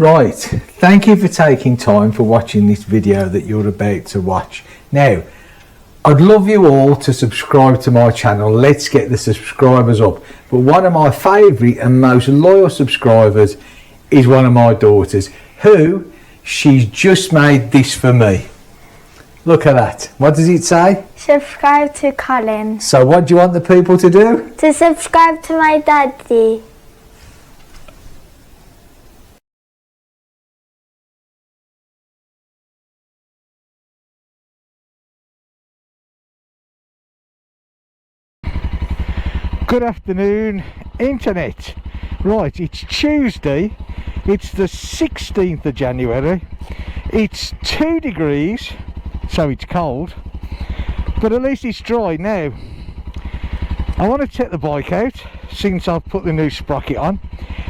Right, thank you for taking time for watching this video that you're about to watch. Now, I'd love you all to subscribe to my channel. Let's get the subscribers up. But one of my favourite and most loyal subscribers is one of my daughters, who she's just made this for me. Look at that. What does it say? Subscribe to Colin. So what do you want the people to do? To subscribe to my daddy. Good afternoon, internet. Right, it's Tuesday, it's the 16th of January, it's 2 degrees, so it's cold, but at least it's dry now. I want to take the bike out since I've put the new sprocket on,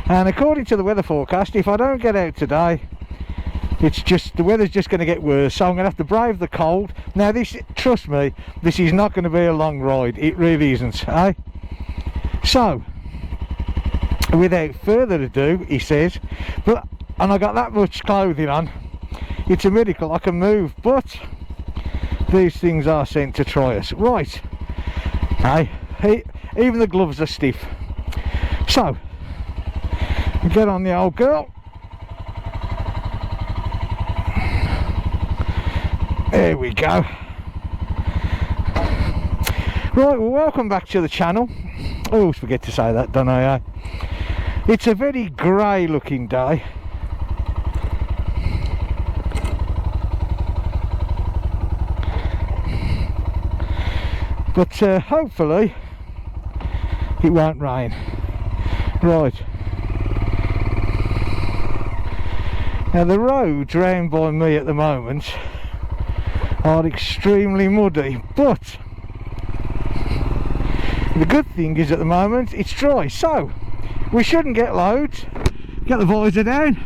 and according to the weather forecast, if I don't get out today, the weather's just going to get worse, so I'm going to have to brave the cold. Now this, trust me, this is not going to be a long ride, it really isn't, eh? So, without further ado, he says, and I got that much clothing on, it's a miracle I can move, but these things are sent to try us. Right, hey, even the gloves are stiff. So, get on the old girl. There we go. Right, well, welcome back to the channel. I always forget to say that, don't I? It's a very grey looking day. But hopefully it won't rain. Right. Now the roads round by me at the moment are extremely muddy, but the good thing is at the moment it's dry, so we shouldn't get loads. Get the visor down.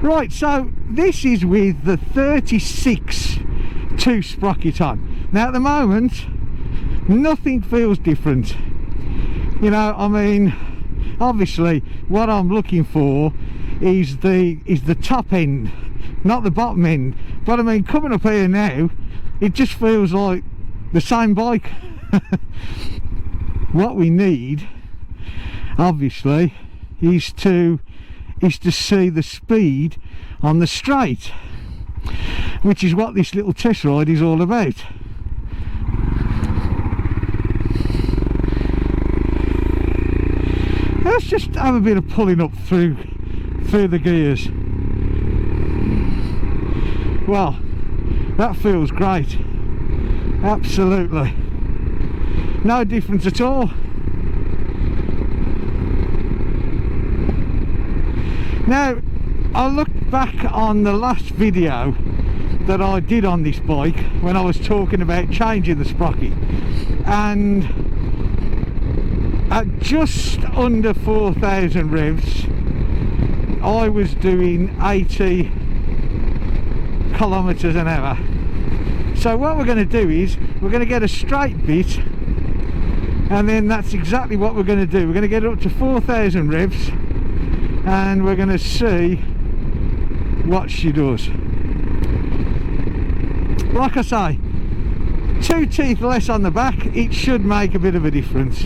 Right, so this is with the 36 2 sprocket on. Now at the moment nothing feels different, you know. I mean, obviously what I'm looking for is the top end, not the bottom end, but I mean, coming up here now, it just feels like the same bike. What we need, obviously, is to see the speed on the straight, which is what this little test ride is all about. Let's just have a bit of pulling up through the gears. Well, that feels great. Absolutely no difference at all. Now I looked back on the last video that I did on this bike when I was talking about changing the sprocket, and at just under 4,000 revs I was doing 80 kilometers an hour. So what we're going to do is we're going to get a straight bit, and then that's exactly what we're going to do. We're going to get up to 4,000 revs and we're going to see what she does. Like I say, 2 teeth less on the back, it should make a bit of a difference.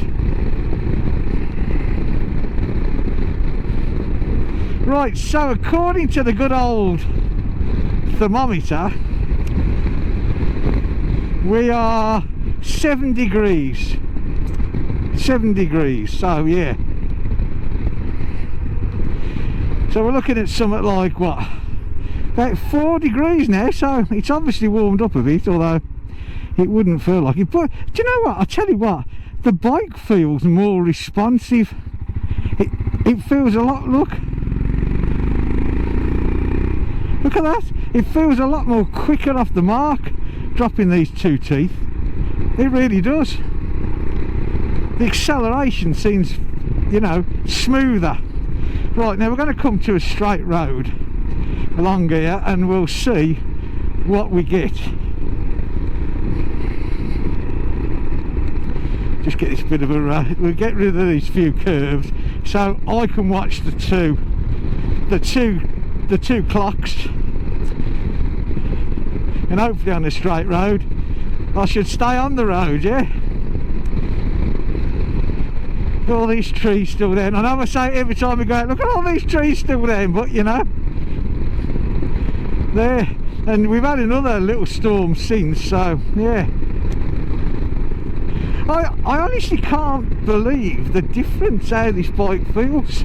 Right, so according to the good old thermometer, we are 7 degrees. 7 degrees, so yeah. So we're looking at something like, what, about 4 degrees now, so it's obviously warmed up a bit, although it wouldn't feel like it. But do you know what, I tell you what, the bike feels more responsive. It feels a lot, look at that, it feels a lot more quicker off the mark dropping these 2 teeth. It really does. The acceleration seems, you know, smoother. Right, now we're going to come to a straight road along here and we'll see what we get. just get this bit of a road. We'll get rid of these few curves so I can watch the two clocks, and hopefully on a straight road. I should stay on the road, yeah. All these trees still there, and I know I say it every time we go out, look at all these trees still there, but you know, there. And we've had another little storm since, so yeah. I honestly can't believe the difference how this bike feels.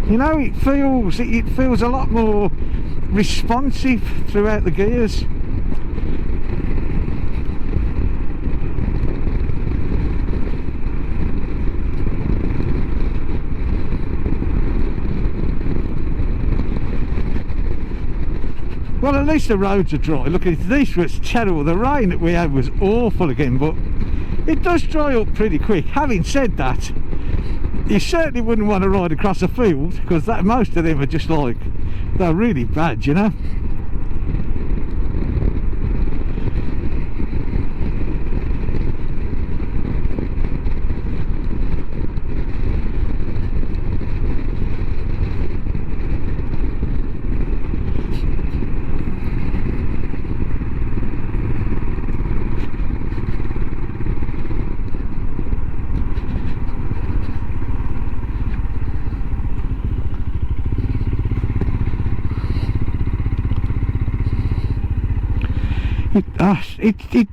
You know, it feels a lot more responsive throughout the gears. Well, at least the roads are dry. Look, this was terrible. The rain that we had was awful again, but it does dry up pretty quick. Having said that, you certainly wouldn't want to ride across a field, because most of them are just like, they're really bad, you know. It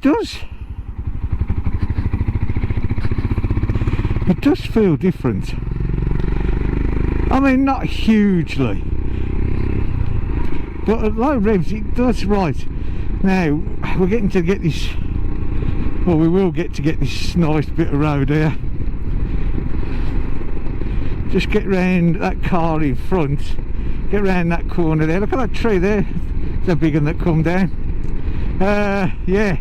does feel different. I mean, not hugely, but at low revs it does. Right, now we're getting to get this, well, we will get to get this nice bit of road here. Just get round that car in front, get round that corner there. Look at that tree there, it's a big one that come down. Yeah.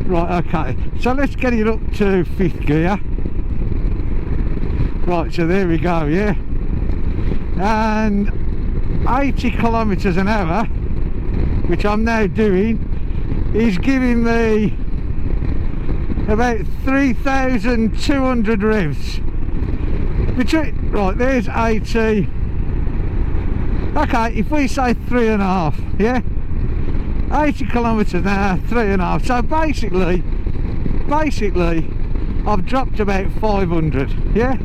Right, okay, so let's get it up to 5th gear. Right, so there we go, yeah. And 80 kilometers an hour, which I'm now doing, is giving me about 3,200 revs. Right, there's 80. Okay, if we say 3.5, yeah, 80 kilometers an hour, 3.5. So basically, I've dropped about 500. Yeah,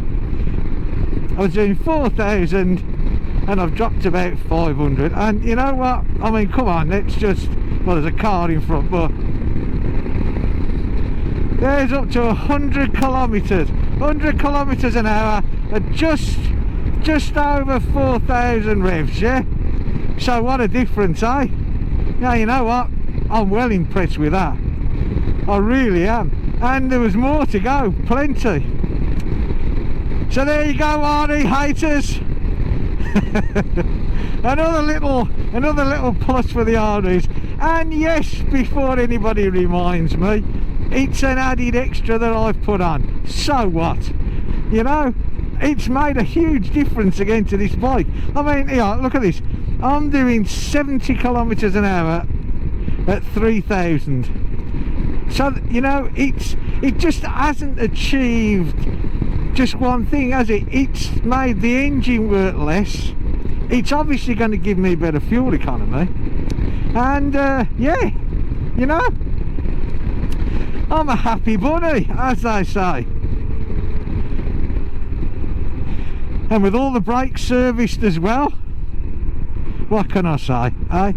I was doing 4,000, and I've dropped about 500. And you know what? I mean, come on, let's just. Well, there's a car in front, but. There's up to 100 kilometers an hour at just over 4,000 revs, yeah. So what a difference, eh? Now, you know what, I'm well impressed with that, I really am. And there was more to go, plenty. So there you go, Arnie haters. another little plus for the Arnies. And yes, before anybody reminds me, it's an added extra that I've put on. So what? You know, it's made a huge difference again to this bike. I mean, yeah, look at this. I'm doing 70 kilometers an hour at 3,000. So, you know, it just hasn't achieved just one thing, has it? It's made the engine work less. It's obviously going to give me better fuel economy. And, yeah, you know, I'm a happy bunny, as they say. And with all the brakes serviced as well, what can I say, eh?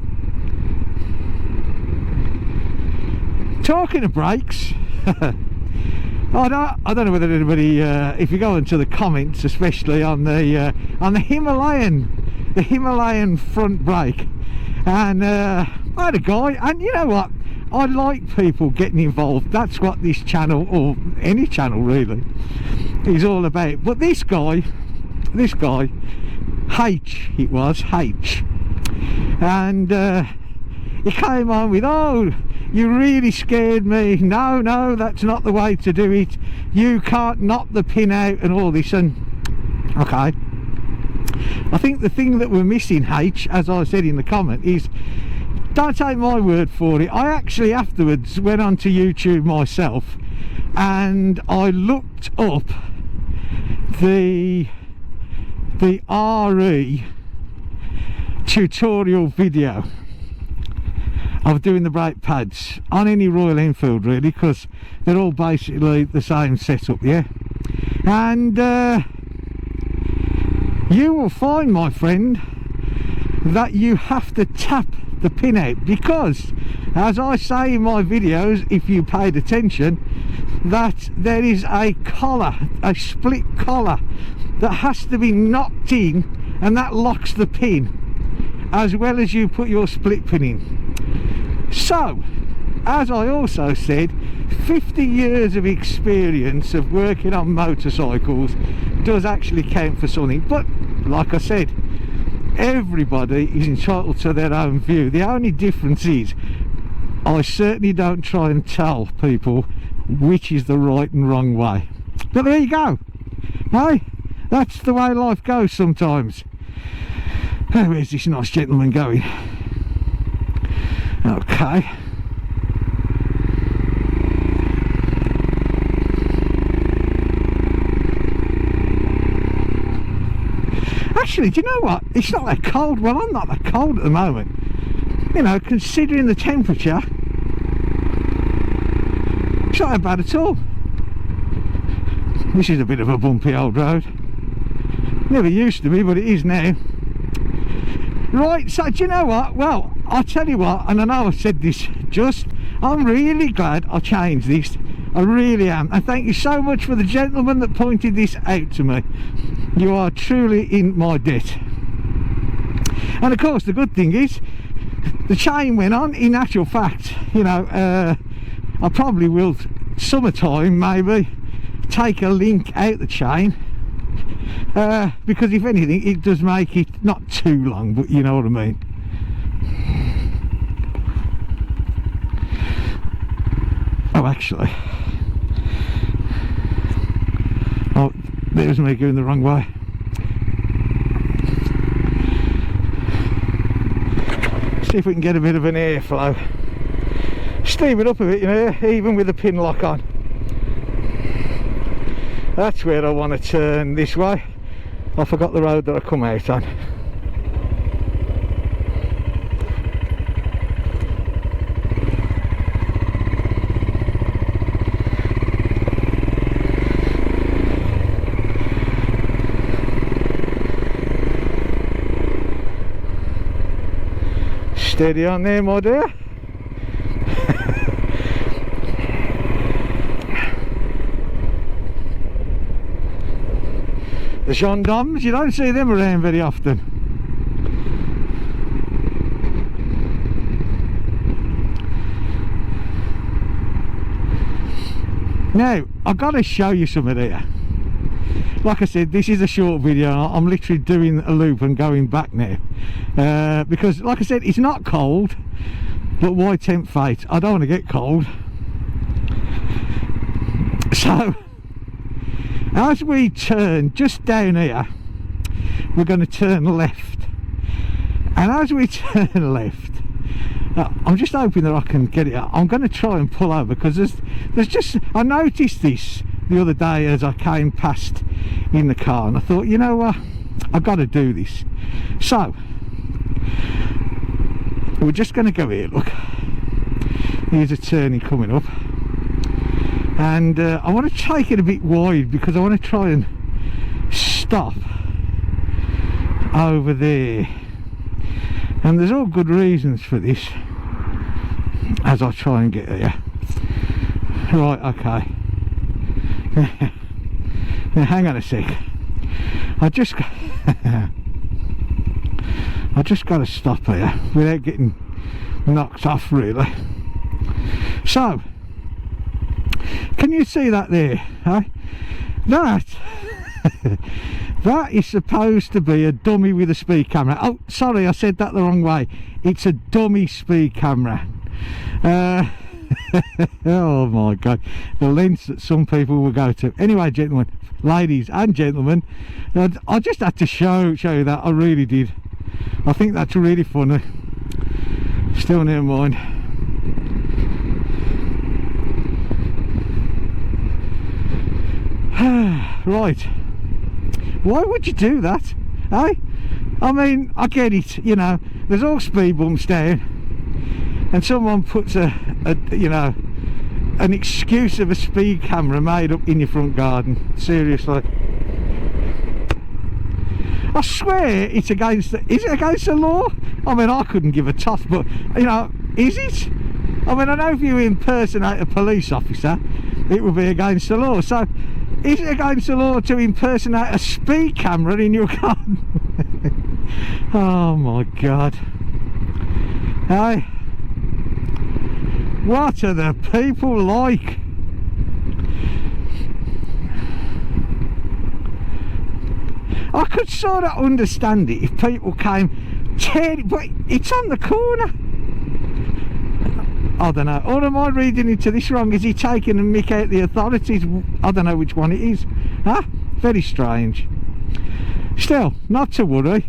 Talking of brakes, I don't know whether anybody, if you go into the comments, especially on the Himalayan front brake, and I had a guy, and you know what? I like people getting involved. That's what this channel, or any channel really, is all about. But this guy, H, and he came on with, oh, you really scared me. No, no, that's not the way to do it. You can't knock the pin out and all this. And okay, I think the thing that we're missing, H, as I said in the comment, is, don't take my word for it. I actually afterwards went onto YouTube myself and I looked up the RE tutorial video of doing the brake pads on any Royal Enfield, really, because they're all basically the same setup, yeah. And you will find, my friend, that you have to tap the pin out, because as I say in my videos, if you paid attention, that there is a collar, a split collar, that has to be knocked in, and that locks the pin as well as you put your split pin in. So, as I also said, 50 years of experience of working on motorcycles does actually count for something. But like I said, everybody is entitled to their own view. The only difference is, I certainly don't try and tell people which is the right and wrong way. But there you go. Hey, that's the way life goes sometimes. Where's this nice gentleman going? Okay. Actually, do you know what? It's not that cold. Well, I'm not that cold at the moment. You know, considering the temperature, it's not that bad at all. This is a bit of a bumpy old road. Never used to be, but it is now. Right, so do you know what? Well, I'll tell you what, and I know I've said this, I'm really glad I changed this. I really am. And thank you so much for the gentleman that pointed this out to me. You are truly in my debt. And of course, the good thing is, the chain went on. In actual fact, you know, I probably will, summertime maybe, take a link out the chain. Because if anything, it does make it not too long, but you know what I mean. Oh, actually, oh, there's me going the wrong way. See if we can get a bit of an airflow. Steam it up a bit, you know, even with the pin lock on. That's where I want to turn, this way. I forgot the road that I come out on. Steady on there, my dear. The gendarmes, you don't see them around very often. Now, I've got to show you something here. Like I said, this is a short video. I'm literally doing a loop and going back now. Because, like I said, it's not cold, but why tempt fate? I don't want to get cold. So, as we turn just down here, we're going to turn left, and as we turn left, I'm just hoping that I can get it out. I'm going to try and pull over, because there's just, I noticed this the other day as I came past in the car, and I thought, you know what, I've got to do this. So we're just going to go here. Look, here's a turning coming up. And I want to take it a bit wide, because I want to try and stop over there. And there's all good reasons for this as I try and get there. Right, okay. Now hang on a sec. I just got to stop here without getting knocked off, really. So, can you see that there? Huh? That that is supposed to be a dummy with a speed camera. Oh, sorry, I said that the wrong way. It's a dummy speed camera. Oh my god, the lengths that some people will go to. Anyway, gentlemen, ladies and gentlemen, I just had to show you that. I really did. I think that's really funny. Still never mind. Right, why would you do that, eh? I mean, I get it, you know, there's all speed bumps down and someone puts a you know, an excuse of a speed camera made up in your front garden. Seriously, I swear it's against is it against the law? I mean, I couldn't give a toss, but you know, is it? I mean, I know if you impersonate a police officer it would be against the law, so is it against the law to impersonate a speed camera in your garden? Oh my god. Hey, what are the people like? I could sort of understand it if people came tearing, but it's on the corner. I don't know, or am I reading into this wrong? Is he taking a mick out the authorities? I don't know which one it is. Huh? Very strange. Still, not to worry.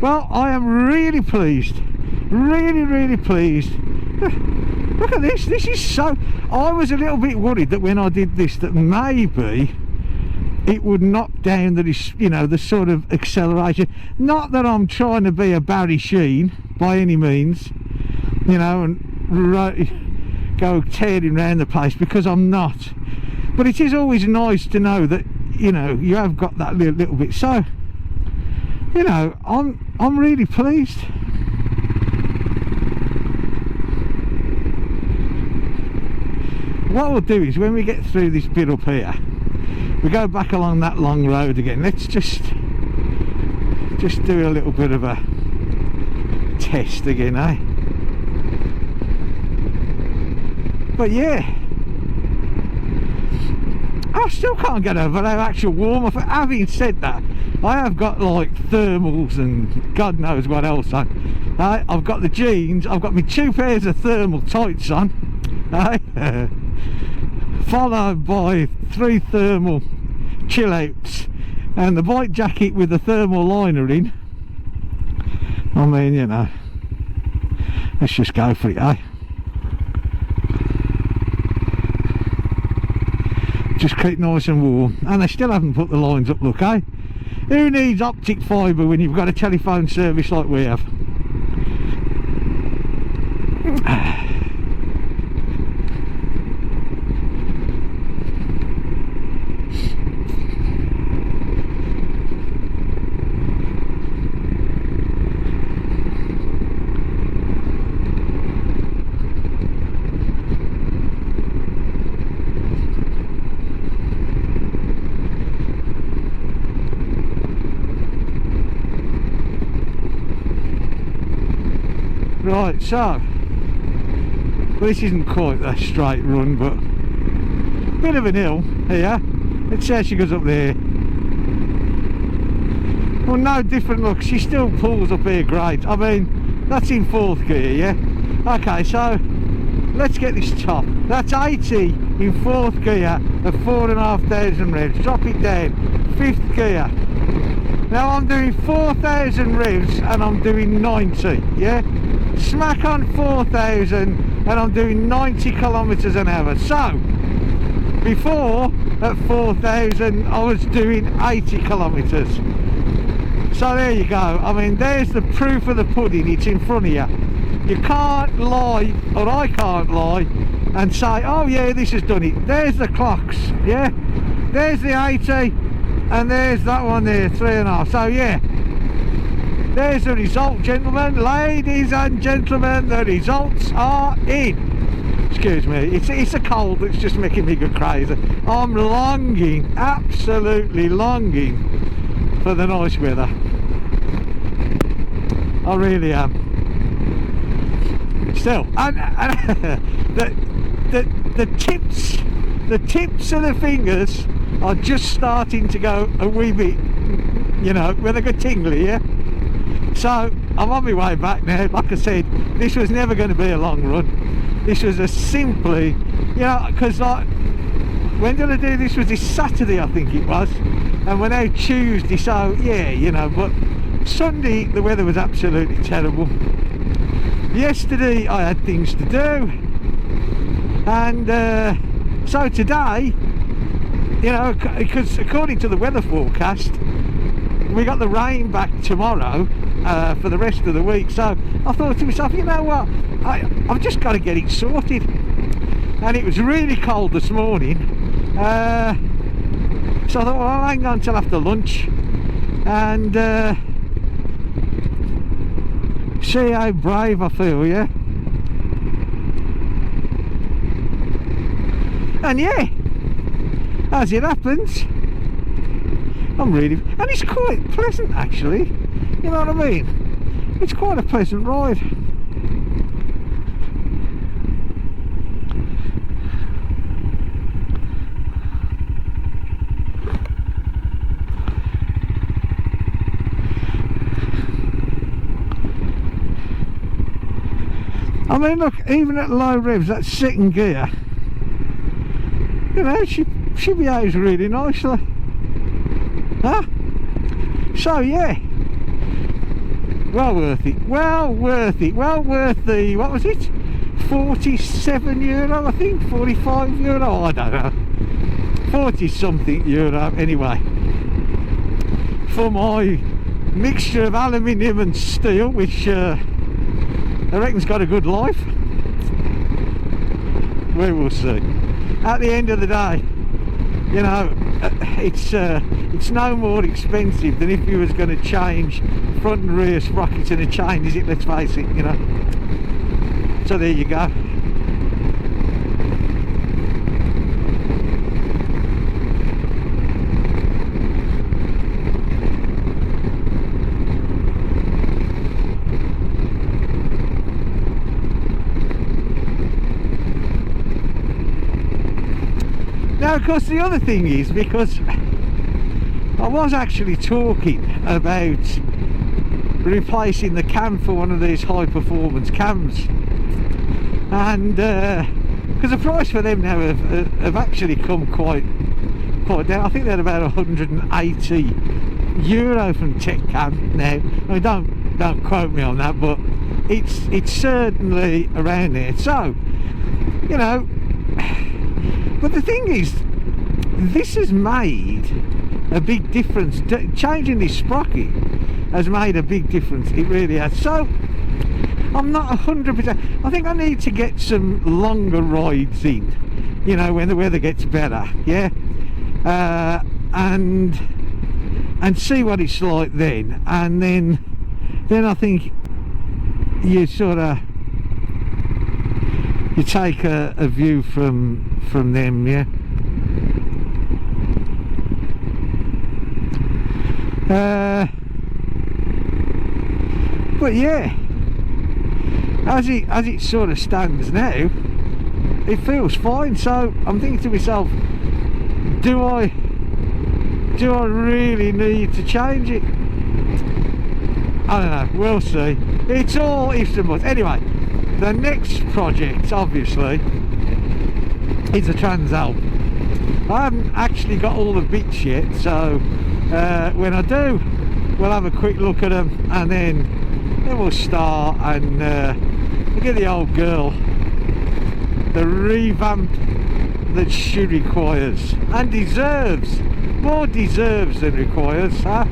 Well, I am really pleased. Really pleased. Look at this. This is so... I was a little bit worried that when I did this that maybe it would knock down the, you know, the sort of acceleration. Not that I'm trying to be a Barry Sheen by any means, you know, and go tearing around the place, because I'm not. But it is always nice to know that, you know, you have got that little bit. So, you know, I'm really pleased. What we'll do is when we get through this bit up here, we go back along that long road again. Let's just do a little bit of a test again, eh? But yeah, I still can't get over how actual warm. Having said that, I have got like thermals and God knows what else on. I've got the jeans, I've got my 2 pairs of thermal tights on, followed by 3 thermal chill outs and the bike jacket with the thermal liner in. I mean, you know, let's just go for it, eh? Just keep nice and warm. And they still haven't put the lines up, look, eh? Who needs optic fibre when you've got a telephone service like we have? Right, so well, this isn't quite a straight run, but a bit of an hill here. Let's see how she goes up there. Well, no different. Look, she still pulls up here great. I mean, that's in 4th gear, yeah? Okay, so let's get this top. That's 80 in 4th gear at 4,500 revs. Drop it down, 5th gear. Now I'm doing 4,000 revs and I'm doing 90, yeah? Smack on 4,000 and I'm doing 90 kilometers an hour. So before at 4,000 I was doing 80 kilometers. So there you go. I mean, there's the proof of the pudding. It's in front of you. You can't lie, or I can't lie and say, oh yeah, this has done it. There's the clocks, yeah? There's the 80 and there's that one there, 3.5. So yeah, there's the result, gentlemen, ladies and gentlemen. The results are in. Excuse me, it's a cold that's just making me go crazy. I'm longing, absolutely longing for the nice weather. I really am. Still, and the tips of the fingers are just starting to go a wee bit you know, when they go tingly, yeah. So I'm on my way back now. Like I said, this was never going to be a long run. This was a simply, you know, because like, when did I do this? Was this Saturday, I think it was, and we're now Tuesday, so yeah, you know. But Sunday the weather was absolutely terrible. Yesterday I had things to do, and so today, you know, because according to the weather forecast, we got the rain back tomorrow for the rest of the week. So I thought to myself, you know what, I've just got to get it sorted. And it was really cold this morning, so I thought, well, I'll hang on till after lunch and see how brave I feel, yeah. And yeah, as it happens, I'm really, and it's quite pleasant actually, you know what I mean? It's quite a pleasant ride. I mean, look, even at low revs, that second gear, you know, she behaves really nicely. Huh? So yeah, well worth it, well worth it, well worth the, what was it, €47 I think, €45, I don't know, 40 something euro anyway, for my mixture of aluminium and steel, which I reckon's got a good life. We will see. At the end of the day, you know, it's no more expensive than if you was going to change front and rear sprockets in a chain, is it? Let's face it, you know. So there you go. Now, of course, the other thing is, because I was actually talking about replacing the cam for one of these high performance cams, and because the price for them now have actually come quite down. I think they're about €180 from Tech Cam now. I mean, don't quote me on that, but it's certainly around there. So, you know. But the thing is, this has made a big difference. Changing this sprocket has made a big difference. It really has. So I'm not 100%. I think I need to get some longer rides in, you know, when the weather gets better, yeah, and see what it's like then. And then I think you sort of, you take a view from them, yeah. But yeah, as it sort of stands now, it feels fine. So I'm thinking to myself, do I really need to change it? I don't know, we'll see. It's all ifs and buts. Anyway, the next project obviously is a Transalp. I haven't actually got all the bits yet, so when I do, we'll have a quick look at them, and then we'll start and we'll give the old girl the revamp that she requires and deserves, more deserves than requires, huh?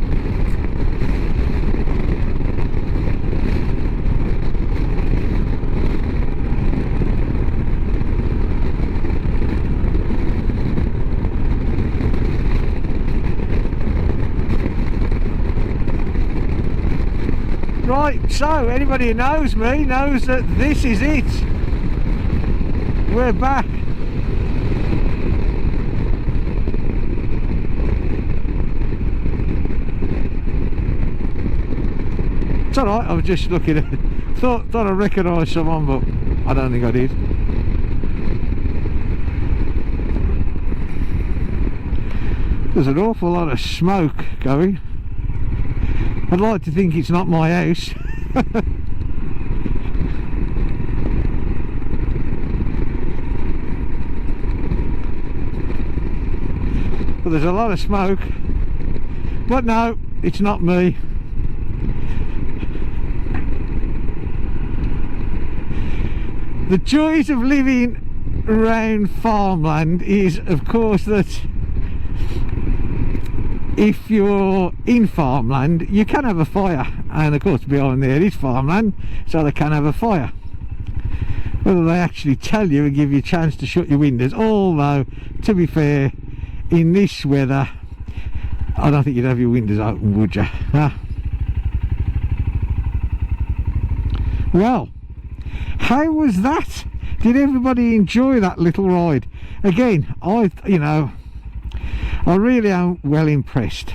Right, so anybody who knows me knows that this is it. We're back. It's alright, I was just looking at it. Thought I recognised someone, but I don't think I did. There's an awful lot of smoke going. I'd like to think it's not my house. But there's a lot of smoke. But no, it's not me. The joys of living around farmland is, of course, that if you're in farmland you can have a fire, and of course behind there is farmland, so they can have a fire. Whether they actually tell you and give you a chance to shut your windows, although to be fair, in this weather I don't think you'd have your windows open, would you? Huh? Well, how was that? Did everybody enjoy that little ride? Again, I really am well impressed.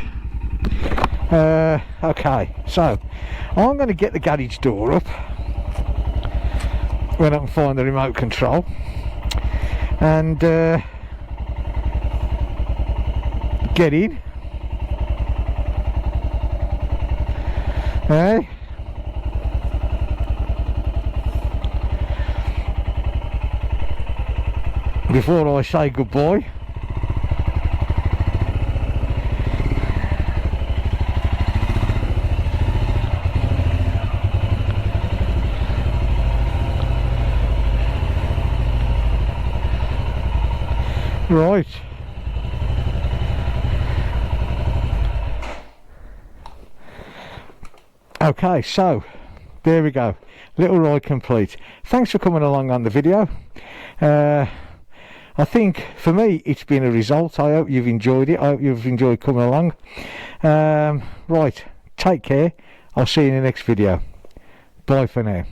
Okay, so I'm going to get the garage door up when I can find the remote control, and get in. Hey. Before I say goodbye. Right. Okay, so there we go, little ride complete. Thanks for coming along on the video. I think for me it's been a result. I hope you've enjoyed it. I hope you've enjoyed coming along. Right, take care. I'll see you in the next video. Bye for now.